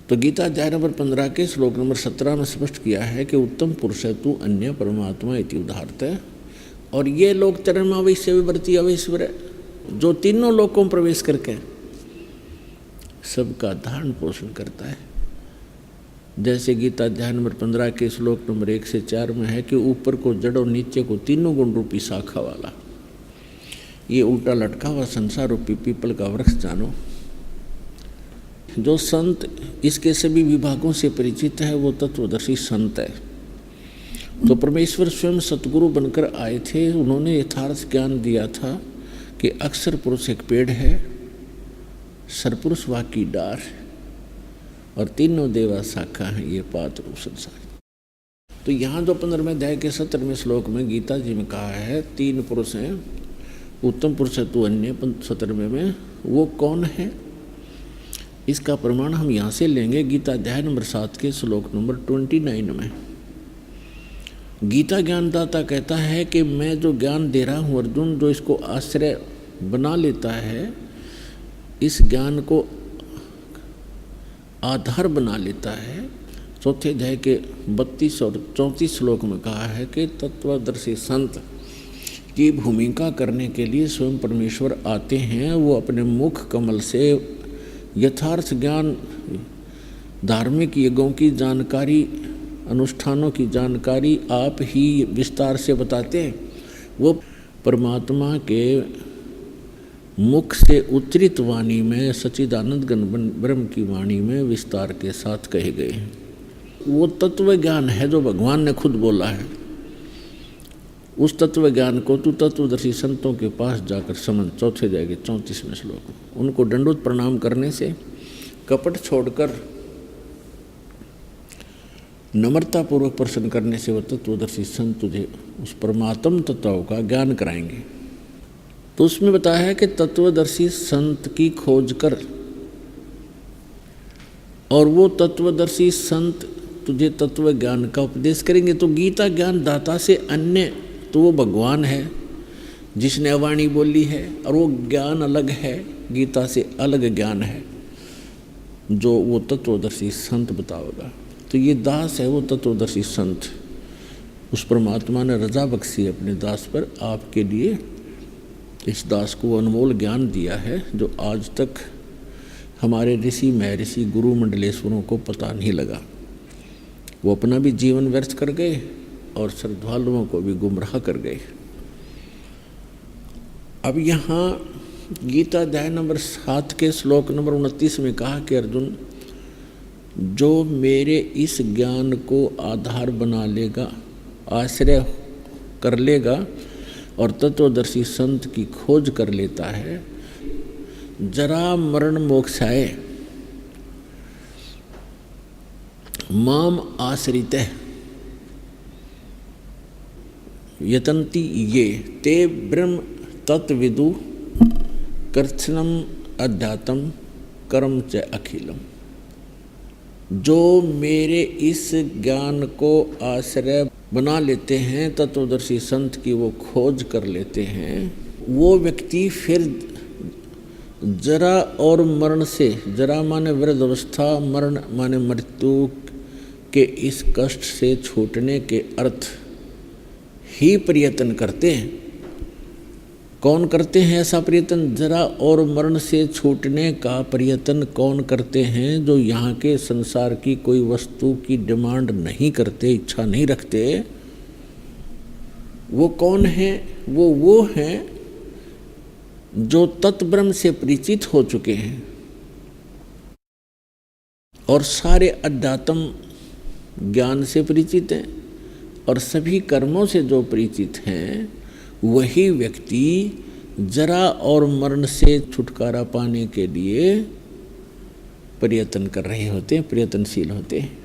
तो गीता अध्याय नंबर 15 के श्लोक नंबर 17 में स्पष्ट किया है कि उत्तम पुरुष है तू अन्य, परमात्मा इति उदारते। और ये लोग तरम अवैश्य विवर्ती अवैश्वर, जो तीनों लोकों में प्रवेश करके सबका धारण पोषण करता है। जैसे गीता अध्याय नंबर 15 के श्लोक नंबर 1 से 4 में है कि ऊपर को जड़ और नीचे को तीनों गुण रूपी शाखा वाला ये उल्टा लटका हुआ संसार रूपी पीपल का वृक्ष जानो। जो संत इसके सभी विभागों से परिचित है वो तत्वदर्शी संत है। तो परमेश्वर स्वयं सतगुरु बनकर आए थे, उन्होंने यथार्थ ज्ञान दिया था कि अक्षर पुरुष एक पेड़ है, सरपुरुष वाकी डार और तीनों देवा शाखा है ये पात रूप संसार। तो यहाँ जो 15वें अध्याय के 17वें श्लोक में गीता जी में कहा है 3 पुरुष हैं, उत्तम पुरुष है तू अन्य, 17वें में वो कौन है, इसका प्रमाण हम यहाँ से लेंगे गीता अध्याय नंबर 7 के श्लोक नंबर 29 में। गीता ज्ञानदाता कहता है कि मैं जो ज्ञान दे रहा हूँ अर्जुन, जो इसको आश्रय बना लेता है, इस ज्ञान को आधार बना लेता है। चौथे अध्याय के 32 और 34 श्लोक में कहा है कि तत्वदर्शी संत की भूमिका करने के लिए स्वयं परमेश्वर आते हैं। वो अपने मुख कमल से यथार्थ ज्ञान, धार्मिक यज्ञों की जानकारी, अनुष्ठानों की जानकारी आप ही विस्तार से बताते हैं। वो परमात्मा के मुख से उच्चरित वाणी में, सच्चिदानंद घन ब्रह्म की वाणी में विस्तार के साथ कहे गए हैं। वो तत्व ज्ञान है जो भगवान ने खुद बोला है। उस तत्व ज्ञान को तू तत्वदर्शी संतों के पास जाकर समझ। चौथे अध्याय के 34वें श्लोक। उनको दंडोत प्रणाम करने से, कपट छोड़कर नम्रतापूर्वक प्रश्न करने से वो तत्वदर्शी संत तुझे उस परमात्म तत्व का ज्ञान कराएंगे। तो उसमें बताया है कि तत्वदर्शी संत की खोज कर, और वो तत्वदर्शी संत तुझे तत्व ज्ञान का उपदेश करेंगे। तो गीता ज्ञान दाता से अन्य तो वो भगवान है जिसने अवाणी बोली है, और वो ज्ञान अलग है, गीता से अलग ज्ञान है जो वो तत्वदर्शी संत बतावेगा। तो ये दास है वो तत्वदर्शी संत। उस परमात्मा ने रजा बख्शी अपने दास पर, आपके लिए इस दास को अनमोल ज्ञान दिया है जो आज तक हमारे ऋषि महर्षि गुरु मंडलेश्वरों को पता नहीं लगा। वो अपना भी जीवन व्यर्थ कर गए और श्रद्धालुओं को भी गुमराह कर गए। अब यहाँ गीता अध्याय नंबर 7 के श्लोक नंबर 29 में कहा कि अर्जुन, जो मेरे इस ज्ञान को आधार बना लेगा, आश्रय कर लेगा और तत्वदर्शी संत की खोज कर लेता है, जरा मरण मोक्षाय माम आश्रित यतन्ति ये ते ब्रह्म तत्विदु कर्तनम अध्यात्म कर्म च अखिलम। जो मेरे इस ज्ञान को आश्रय बना लेते हैं, तत्वदर्शी संत की वो खोज कर लेते हैं, वो व्यक्ति फिर जरा और मरण से, जरा माने वृद्ध अवस्था, मरण माने मृत्यु के इस कष्ट से छूटने के अर्थ ही प्रयत्न करते हैं। कौन करते हैं ऐसा प्रयत्न? जरा और मरण से छूटने का प्रयत्न कौन करते हैं? जो यहाँ के संसार की कोई वस्तु की डिमांड नहीं करते, इच्छा नहीं रखते। वो कौन है? वो हैं जो तत्ब्रह्म से परिचित हो चुके हैं और सारे अध्यात्म ज्ञान से परिचित हैं और सभी कर्मों से जो परिचित हैं, वही व्यक्ति जरा और मरण से छुटकारा पाने के लिए प्रयत्न कर रहे होते हैं, प्रयत्नशील होते हैं।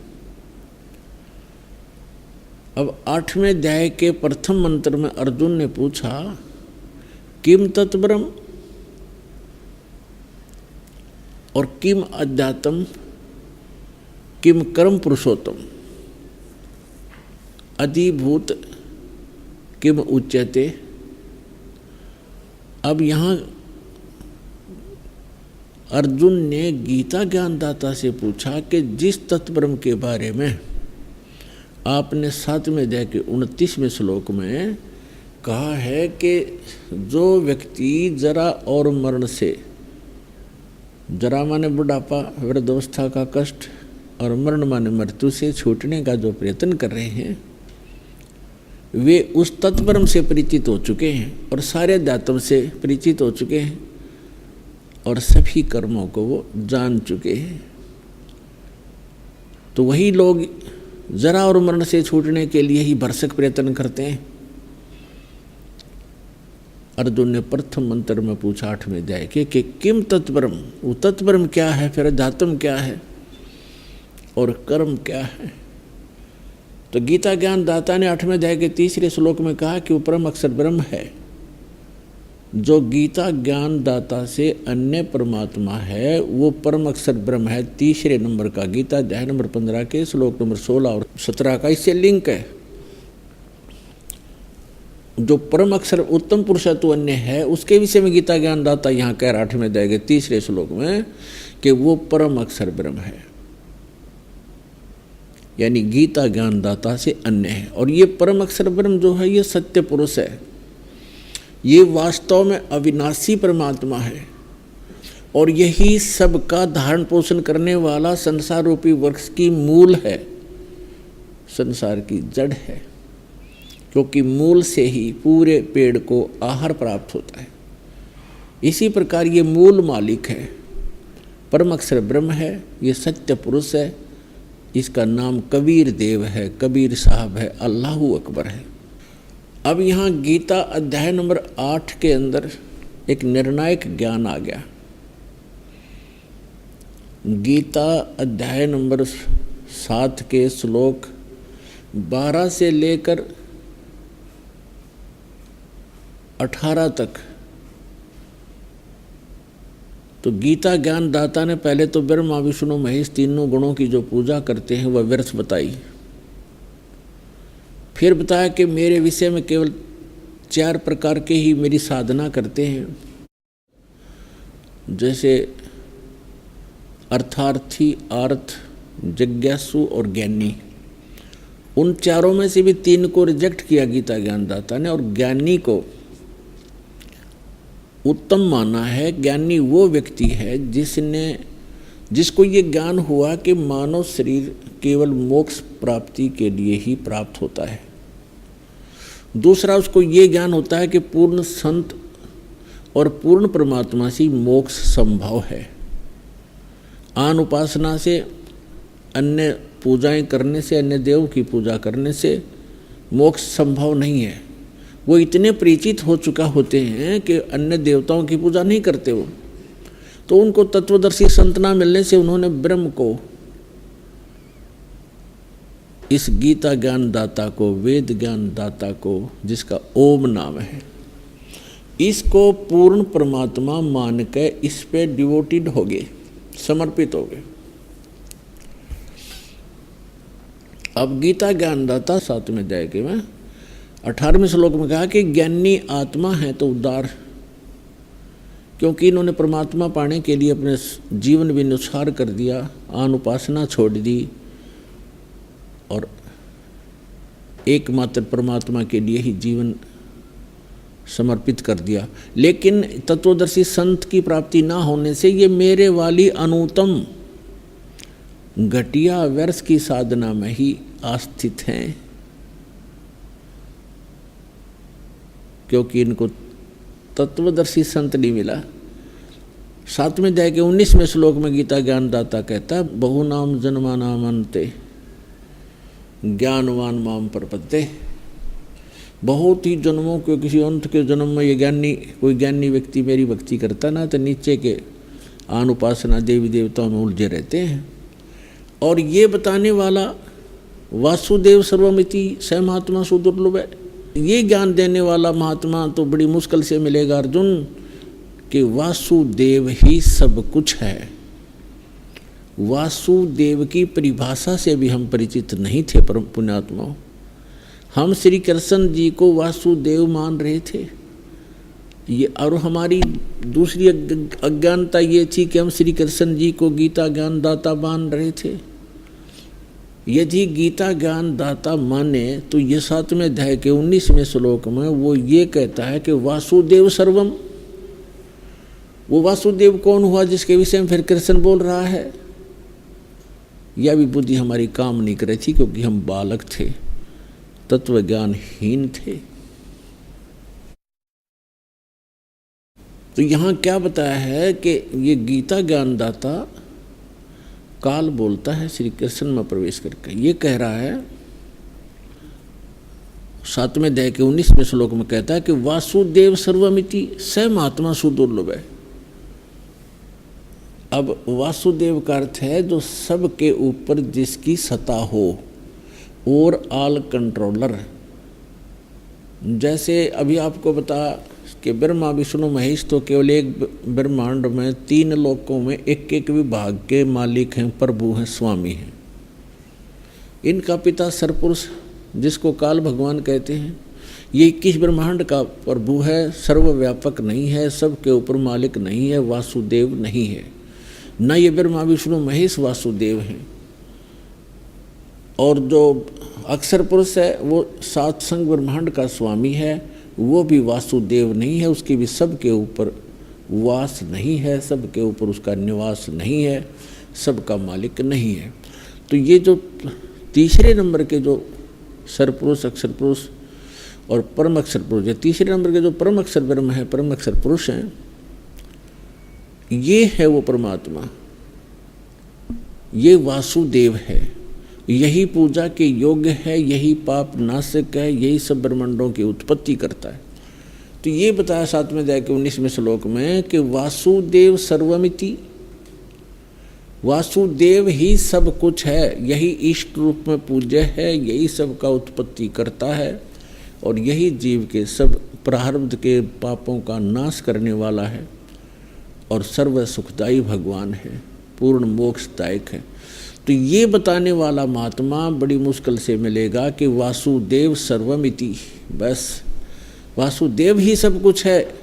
अब 8वें अध्याय के प्रथम मंत्र में अर्जुन ने पूछा, किम तत्ब्रह्म और किम अध्यात्म किम कर्म पुरुषोत्तम अधिभूत किम उच्यते। अब यहाँ अर्जुन ने गीता ज्ञानदाता से पूछा कि जिस तत्ब्रह्म के बारे में आपने 7वें अध्याय के 29वें श्लोक में कहा है कि जो व्यक्ति जरा और मरण से, जरा माने बुढ़ापा, वृद्धावस्था का कष्ट और मरण माने मृत्यु से छूटने का जो प्रयत्न कर रहे हैं, वे उस तत्ब्रह्म से परिचित हो चुके हैं और सारे अध्यात्म से परिचित हो चुके हैं और सभी कर्मों को वो जान चुके हैं। तो वही लोग जरा और मरण से छूटने के लिए ही भरसक प्रयत्न करते हैं। अर्जुन ने प्रथम मंत्र में पूछा 8वें अध्याय के कि किम तत्परम, वो तत्परम क्या है, फिर अध्यात्म क्या है और कर्म क्या है। तो गीता ज्ञान दाता ने 8वें अध्याय के 3रे श्लोक में कहा कि वो परम अक्षर ब्रह्म है। जो गीता ज्ञान दाता से अन्य परमात्मा है वो परम अक्षर ब्रह्म है। 3रे नंबर का गीता अध्याय नंबर 15 के श्लोक नंबर 16 और 17 का इससे लिंक है। जो परम अक्षर उत्तम पुरुषत्व अन्य है उसके विषय में गीता ज्ञान दाता यहाँ कह रहा 8वें अध्याय के 3रे श्लोक में कि वो परम अक्षर ब्रह्म है, यानी गीता ज्ञान दाता से अन्य है। और ये परम अक्षर ब्रह्म जो है ये सत्य पुरुष है, ये वास्तव में अविनाशी परमात्मा है और यही सबका धारण पोषण करने वाला संसार रूपी वृक्ष की मूल है, संसार की जड़ है, क्योंकि मूल से ही पूरे पेड़ को आहार प्राप्त होता है। इसी प्रकार ये मूल मालिक है, परम अक्षर ब्रह्म है, ये सत्य पुरुष है। इसका नाम कबीर देव है, कबीर साहब है, अल्लाहू अकबर है। अब यहाँ गीता अध्याय नंबर 8 के अंदर एक निर्णायक ज्ञान आ गया। गीता अध्याय नंबर 7 के श्लोक 12 से लेकर 18 तक तो गीता ज्ञान दाता ने पहले तो ब्रह्मा विष्णु महेश तीनों गुणों की जो पूजा करते हैं वह व्यर्थ बताई। फिर बताया कि मेरे विषय में केवल 4 प्रकार के ही मेरी साधना करते हैं, जैसे अर्थार्थी, आर्थ, जिज्ञासु और ज्ञानी। उन चारों में से भी 3 को रिजेक्ट किया गीता ज्ञान दाता ने और ज्ञानी को उत्तम माना है। ज्ञानी वो व्यक्ति है जिसको ये ज्ञान हुआ कि मानव शरीर केवल मोक्ष प्राप्ति के लिए ही प्राप्त होता है। दूसरा, उसको ये ज्ञान होता है कि पूर्ण संत और पूर्ण परमात्मा से मोक्ष संभव है। आन उपासना से, अन्य पूजाएं करने से, अन्य देव की पूजा करने से मोक्ष संभव नहीं है। वो इतने परिचित हो चुका होते हैं कि अन्य देवताओं की पूजा नहीं करते वो, तो उनको तत्वदर्शी संत ना मिलने से उन्होंने ब्रह्म को, इस गीता ज्ञान दाता को, वेद ज्ञान दाता को, जिसका ओम नाम है, इसको पूर्ण परमात्मा मान के इस पे डिवोटेड हो गए, समर्पित हो गए। अब गीता ज्ञान दाता 7वें अध्याय के में 18वें श्लोक में कहा कि ज्ञानी आत्मा है तो उदार, क्योंकि इन्होंने परमात्मा पाने के लिए अपने जीवन भी नुसार कर दिया, आन उपासना छोड़ दी और एकमात्र परमात्मा के लिए ही जीवन समर्पित कर दिया। लेकिन तत्वदर्शी संत की प्राप्ति ना होने से ये मेरे वाली अनुत्तम घटिया व्यर्थ की साधना में ही आस्थित हैं, क्योंकि इनको तत्वदर्शी संत नहीं मिला। 7वें अध्याय के 19वें श्लोक में गीता ज्ञान दाता कहता है, बहुनाम जन्मानाम अन्ते ज्ञानवान माम प्रपद्ये। बहुत ही जन्मों के किसी अंत के जन्म में ये कोई ज्ञानी व्यक्ति मेरी भक्ति करता ना, तो नीचे के आन उपासना देवी देवताओं में उलझे रहते हैं। और ये बताने वाला वासुदेव सर्वमिति स महात्मा सुदुर्लभ है। ये ज्ञान देने वाला महात्मा तो बड़ी मुश्किल से मिलेगा अर्जुन, कि वासुदेव ही सब कुछ है। वासुदेव की परिभाषा से भी हम परिचित नहीं थे परम पुण्यात्माओं। हम श्री कृष्ण जी को वासुदेव मान रहे थे ये, और हमारी दूसरी अज्ञानता ये थी कि हम श्री कृष्ण जी को गीता ज्ञान दाता मान रहे थे। यदि गीता ज्ञान दाता माने तो ये 7वें अध्याय के 19वें श्लोक में वो ये कहता है कि वासुदेव सर्वम। वो वासुदेव कौन हुआ जिसके विषय में फिर कृष्ण बोल रहा है? यह भी बुद्धि हमारी काम नहीं कर रही थी, क्योंकि हम बालक थे, तत्व ज्ञानहीन थे। तो यहाँ क्या बताया है कि ये गीता ज्ञान दाता काल बोलता है श्री कृष्ण में प्रवेश करके। ये कह रहा है 7वें अध्याय के 19वें श्लोक में कहता है कि वासुदेव सर्वमिति स महात्मा सुदुर्लभ है। अब वासुदेव का अर्थ है जो सबके ऊपर जिसकी सत्ता हो और ऑल कंट्रोलर। जैसे अभी आपको बता कि ब्रह्मा विष्णु महेश तो केवल एक ब्रह्मांड में 3 लोकों में एक एक विभाग के मालिक हैं, प्रभु हैं, स्वामी हैं। इनका पिता सरपुरुष जिसको काल भगवान कहते हैं, ये 21 ब्रह्मांड का प्रभु है, सर्वव्यापक नहीं है, सबके ऊपर मालिक नहीं है, वासुदेव नहीं है। न ये ब्रह्मा विष्णु महेश वासुदेव हैं। और जो अक्षर पुरुष है वो 7 संग ब्रह्मांड का स्वामी है, वो भी वासुदेव नहीं है, उसकी भी सबके ऊपर वास नहीं है, सबके ऊपर उसका निवास नहीं है, सबका मालिक नहीं है। तो ये जो तीसरे नंबर के जो सरपुरुष, अक्षर पुरुष और परम अक्षर पुरुष, ये तीसरे नंबर के जो परम अक्षर ब्रह्म है, परम अक्षर पुरुष हैं, ये है वो परमात्मा, ये वासुदेव है। यही पूजा के योग्य है, यही पाप नाशक है, यही सब ब्रह्मांडों की उत्पत्ति करता है। तो ये बताया 7वें अध्याय के 19वें श्लोक में कि वासुदेव सर्वमिति, वासुदेव ही सब कुछ है, यही इष्ट रूप में पूज्य है, यही सब का उत्पत्ति करता है और यही जीव के सब प्रारब्ध के पापों का नाश करने वाला है और सर्व सुखदायी भगवान है, पूर्ण मोक्षदायक है। तो ये बताने वाला महात्मा बड़ी मुश्किल से मिलेगा कि वासुदेव सर्वमिति, बस वासुदेव ही सब कुछ है।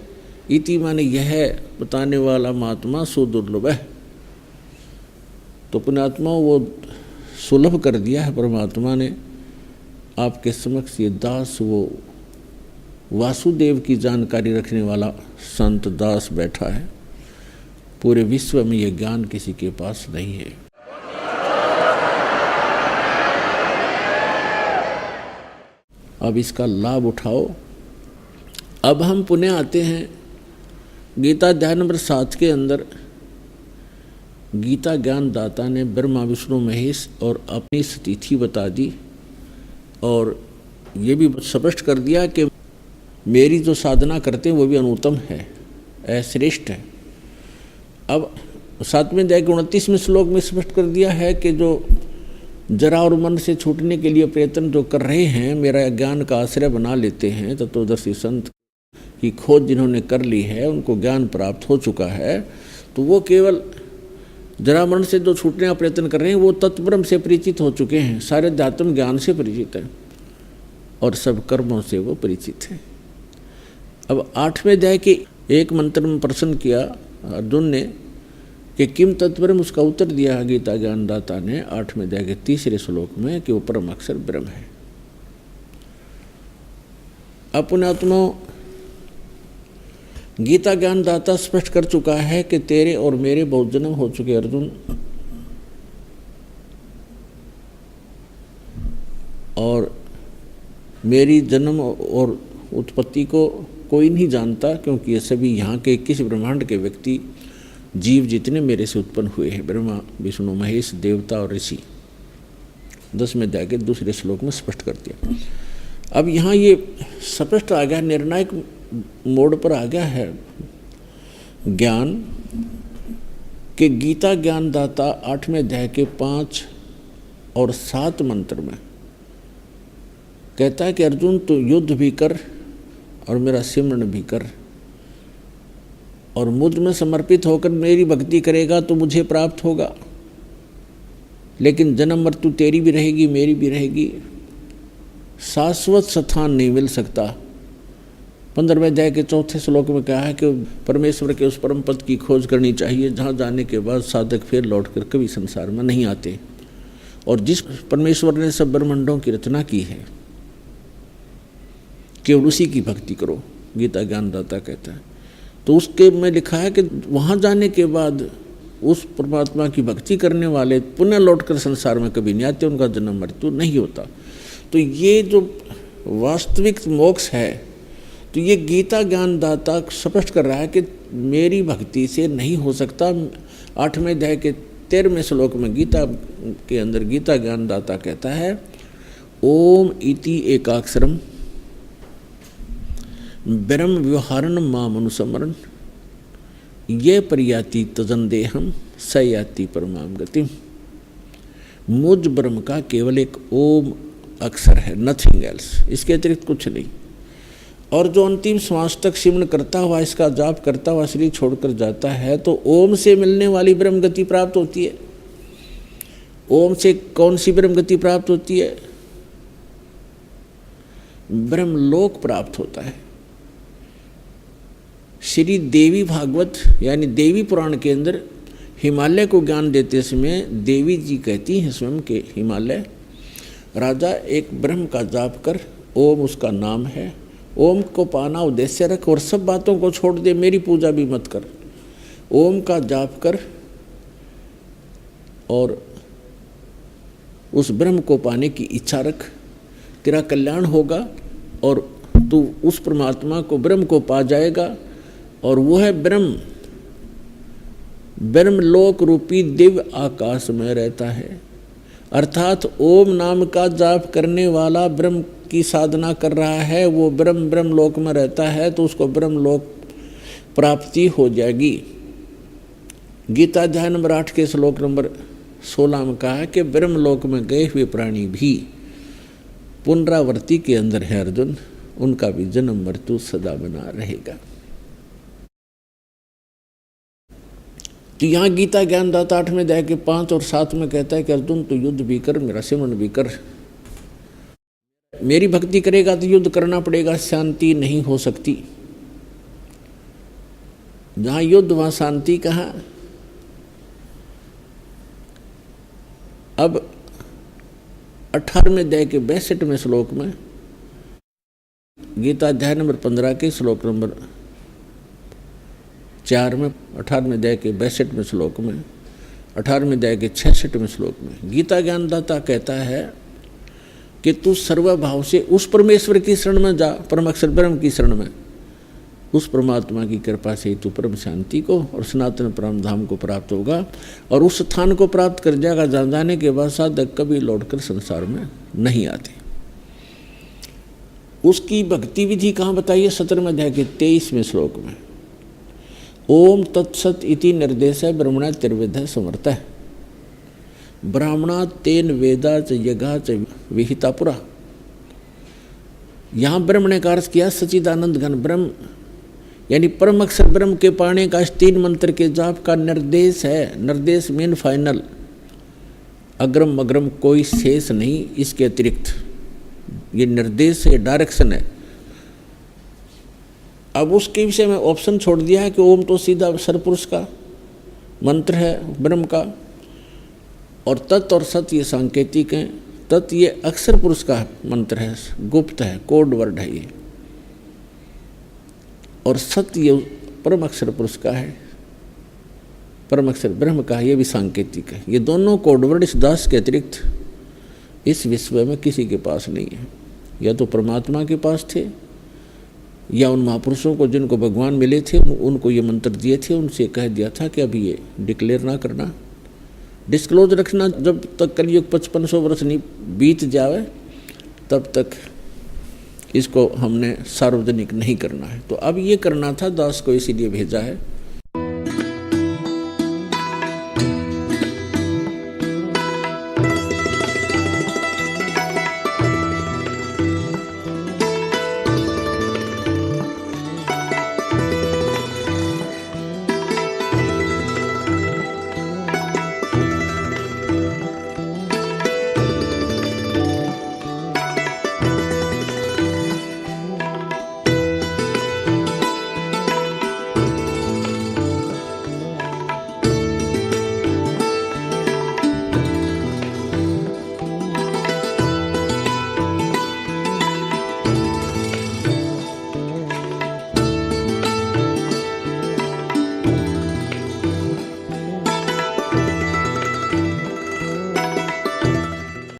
इति माने यह बताने वाला महात्मा सुदुर्लभ है। तो पुण्यात्मा वो सुलभ कर दिया है परमात्मा ने आपके समक्ष। ये दास वो वासुदेव की जानकारी रखने वाला संत दास बैठा है। पूरे विश्व में ये ज्ञान किसी के पास नहीं है। अब इसका लाभ उठाओ। अब हम पुनः आते हैं गीता अध्याय नंबर 7 के अंदर। गीता ज्ञान दाता ने ब्रह्मा विष्णु महेश और अपनी स्थिति बता दी और ये भी स्पष्ट कर दिया कि मेरी जो साधना करते हैं वो भी अनुत्तम है, श्रेष्ठ है। अब 7वें अध्याय के 29वें श्लोक में स्पष्ट कर दिया है कि जो जरा और मन से छूटने के लिए प्रयत्न जो कर रहे हैं, मेरा ज्ञान का आश्रय बना लेते हैं, तत्वदर्शी संत की खोज जिन्होंने कर ली है, उनको ज्ञान प्राप्त हो चुका है, तो वो केवल जरा मन से जो छूटने का प्रयत्न कर रहे हैं वो तत्ब्रह्म से परिचित हो चुके हैं, सारे अध्यात्म ज्ञान से परिचित हैं और सब कर्मों से वो परिचित हैं। अब 8वें अध्याय के एक मंत्र में प्रश्न किया अर्जुन ने कि किम तत्ब्रह्म, उसका उत्तर दिया गीता ज्ञानदाता ने 8वें अध्याय के 3 श्लोक में कि वो परम अक्षर ब्रह्म है। पुण्यात्मा गीता ज्ञानदाता स्पष्ट कर चुका है कि तेरे और मेरे बहुत जन्म हो चुके अर्जुन, और मेरी जन्म और उत्पत्ति को कोई नहीं जानता, क्योंकि ये सभी यहाँ के 21 ब्रह्मांड के व्यक्ति जीव जितने मेरे से उत्पन्न हुए हैं, ब्रह्मा विष्णु महेश देवता और ऋषि। 10वें अध्याय के 2 श्लोक में स्पष्ट कर दिया। अब यहाँ ये स्पष्ट आ गया, निर्णायक मोड़ पर आ गया है ज्ञान कि गीता ज्ञानदाता 8वें अध्याय के 5 और 7 मंत्र में कहता है कि अर्जुन तू युद्ध भी कर और मेरा सिमरन भी कर, और मुझ में समर्पित होकर मेरी भक्ति करेगा तो मुझे प्राप्त होगा, लेकिन जन्म मृत्यु तेरी भी रहेगी मेरी भी रहेगी, शाश्वत स्थान नहीं मिल सकता। 15वें अध्याय के 4 श्लोक में कहा है कि परमेश्वर के उस परम पद की खोज करनी चाहिए जहाँ जाने के बाद साधक फिर लौटकर कभी संसार में नहीं आते, और जिस परमेश्वर ने सब ब्रह्मांडों की रचना की है केवल उसी की भक्ति करो, गीता ज्ञानदाता कहता है। तो उसके में लिखा है कि वहाँ जाने के बाद उस परमात्मा की भक्ति करने वाले पुनः लौटकर संसार में कभी नहीं आते, उनका जन्म मृत्यु नहीं होता। तो ये जो वास्तविक मोक्ष है, तो ये गीता ज्ञानदाता स्पष्ट कर रहा है कि मेरी भक्ति से नहीं हो सकता। 8वें अध्याय के 13वें श्लोक में गीता के अंदर गीता ज्ञानदाता कहता है ओम इति एकाक्षरम ब्रह्म व्यवहारण माम अनुसमरण ये परियाति तजन देहम स याति परमाम गतिम। मुझ ब्रह्म का केवल एक ओम अक्षर है, नथिंग एल्स, इसके अतिरिक्त कुछ नहीं। और जो अंतिम श्वास तक सिमरण करता हुआ, इसका जाप करता हुआ शरीर छोड़कर जाता है तो ओम से मिलने वाली ब्रह्म गति प्राप्त होती है। ओम से कौन सी ब्रह्म गति प्राप्त होती है? ब्रह्मलोक प्राप्त होता है। श्री देवी भागवत यानी देवी पुराण के अंदर हिमालय को ज्ञान देते समय देवी जी कहती हैं स्वयं के हिमालय, राजा एक ब्रह्म का जाप कर, ओम उसका नाम है, ओम को पाना उद्देश्य रख और सब बातों को छोड़ दे, मेरी पूजा भी मत कर, ओम का जाप कर और उस ब्रह्म को पाने की इच्छा रख, तेरा कल्याण होगा और तू उस परमात्मा को ब्रह्म को पा जाएगा। और वो है ब्रह्म, ब्रह्मलोक रूपी दिव्य आकाश में रहता है। अर्थात ओम नाम का जाप करने वाला ब्रह्म की साधना कर रहा है, वो ब्रह्मलोक में रहता है, तो उसको ब्रह्मलोक प्राप्ति हो जाएगी। गीता अध्याय नंबर 8 के श्लोक नंबर 16 में कहा है कि ब्रह्मलोक में गए हुए प्राणी भी पुनरावृत्ति के अंदर है अर्जुन, उनका भी जन्म मृत्यु सदा बना रहेगा। तो यहाँ गीता ज्ञानदाता 8 में अध्याय के 5 और 7 में कहता है कि अर्जुन तू युद्ध भी कर, मेरा सिमरण भी कर। मेरी भक्ति करेगा तो युद्ध करना पड़ेगा, शांति नहीं हो सकती। जहाँ युद्ध वहाँ शांति कहाँ। अब 18वें अध्याय के 62वें श्लोक में, गीता अध्याय नंबर 15 के श्लोक नंबर 4 में, 18वें अध्याय के 62वें श्लोक में, 18वें अध्याय के 66वें श्लोक में गीता ज्ञानदाता कहता है कि तू सर्वभाव से उस परमेश्वर की शरण में जा, परम अक्षर ब्रह्म की शरण में। उस परमात्मा की कृपा से तू परम शांति को और सनातन परम धाम को प्राप्त होगा और उस स्थान को प्राप्त कर जाएगा जहाँ जाने के बाद साधक कभी लौटकर संसार में नहीं आते। उसकी भक्ति विधि कहाँ बताई है? 17वें अध्याय के 23वें श्लोक में, ओम तत्सत इति निर्देश है ब्रह्मणा तिर्विध समर्थ है ब्राह्मणा तेन वेदा च यज्ञा च विहिता पुरा। यहाँ ब्रह्म ने कार्य किया सचिदानंद घन ब्रह्म यानी परम अक्षर ब्रह्म के पाने का 3 मंत्र के जाप का निर्देश है। निर्देश मीन फाइनल, अग्रम अग्रम कोई शेष नहीं इसके अतिरिक्त, ये निर्देश है, डायरेक्शन है। अब उसके विषय में ऑप्शन छोड़ दिया है कि ओम तो सीधा सरपुरुष का मंत्र है ब्रह्म का, और तत् और सत ये सांकेतिक हैं। तत् ये अक्षर पुरुष का मंत्र है, गुप्त है, कोड वर्ड है ये, और सत्य ये परम अक्षर पुरुष का है, परम अक्षर ब्रह्म का है, ये भी सांकेतिक है। ये दोनों कोड वर्ड इस दास के अतिरिक्त इस विश्व में किसी के पास नहीं है। या तो परमात्मा के पास थे या उन महापुरुषों को जिनको भगवान मिले थे उनको ये मंत्र दिए थे, उनसे कह दिया था कि अभी ये डिक्लेयर ना करना, डिस्क्लोज रखना, जब तक कलयुग 5500 वर्ष नहीं बीत जावे तब तक इसको हमने सार्वजनिक नहीं करना है। तो अब ये करना था, दास को इसीलिए भेजा है